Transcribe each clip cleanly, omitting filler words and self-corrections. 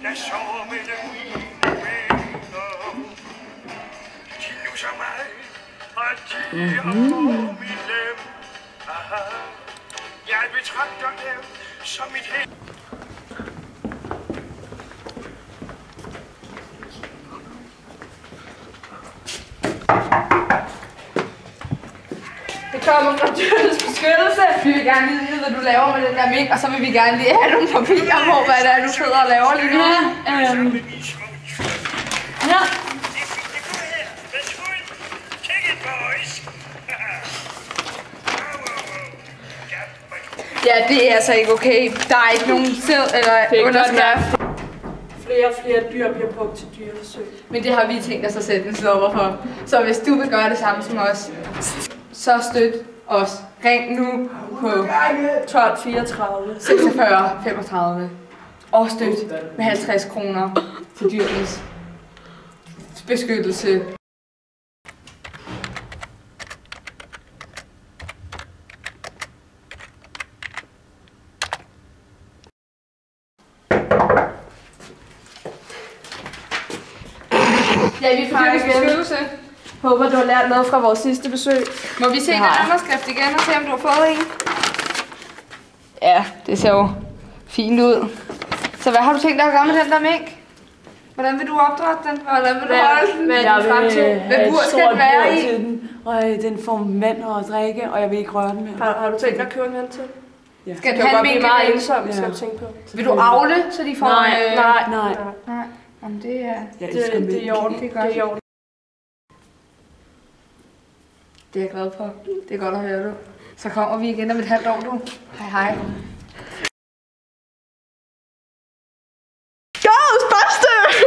der sover mellem mine vinger. De nusser mig, og de har mit lem. Jeg betragter dem som mit helt. Det kommer fra Dyrenes Beskyttelse. Vi vil gerne lige vide, hvad du laver med den der mink, og så vil vi gerne lige have nogle papirer på, hvad det er, du sidder og laver lige nu. Ja. Ja, det er altså ikke okay. Der er ikke nogen eller underskrift. Flere og flere dyr bliver brugt til dyreforsøg. Men det har vi tænkt os at sætte en stopper for. Så hvis du vil gøre det samme som os, så støt os. Ring nu på 12 34 46 35 og støt med 50 kroner til Dyrenes Beskyttelse. Ja, vi får Dyrenes Beskyttelse. Håber, du har lært noget fra vores sidste besøg. Må vi se den underskrift igen og se, om du har fået en? Ja, det ser jo fint ud. Så hvad har du tænkt dig at gøre med den der mink? Hvordan vil du opdrætte den? Hvordan vil du holde den? Hvad er din fremtid? Hvad bur skal den være i? Og den får vand og drikke, og jeg vil ikke røre den mere. Har du tænkt dig at købe en vand til? Ja. Skal den Det have kan en blive mink? meget ensom, skal du tænke på. Vil du avle, så de får... Nej. Nej. Jamen det er... Jeg elsker mink. Det er i orden. Det er godt. Det er i orden. Det er jeg glad for. Det er godt at høre, du. Så kommer vi igen om et halvt år, du. Hej hej. Ghostbusters!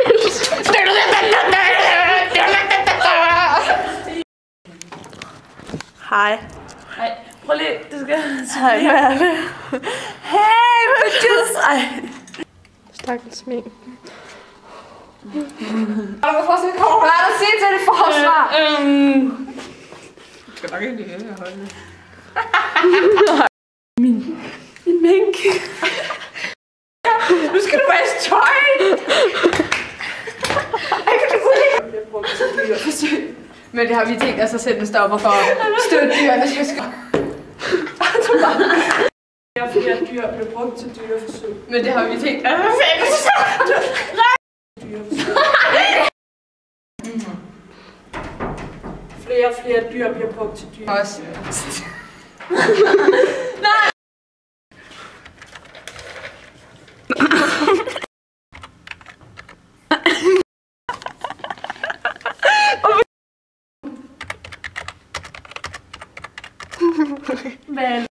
Hej. Ej, prøv lige, du skal... Hej, Merle. Hey, producer! Stakkels mink. Har du fået sådan en kort? Hvad er der at sige til det forsvar? Jeg skal nok ikke lide at holde det. En mink. Nu skal du vaske tøj! Men det har vi tænkt os at sætte en stopper for. Støt Dyrenes Beskyttelse. Flere og flere dyr bliver brugt til dyreforsøg. Men det har vi tænkt os at Flere og flere dyr bliver brugt til dyr. også. Men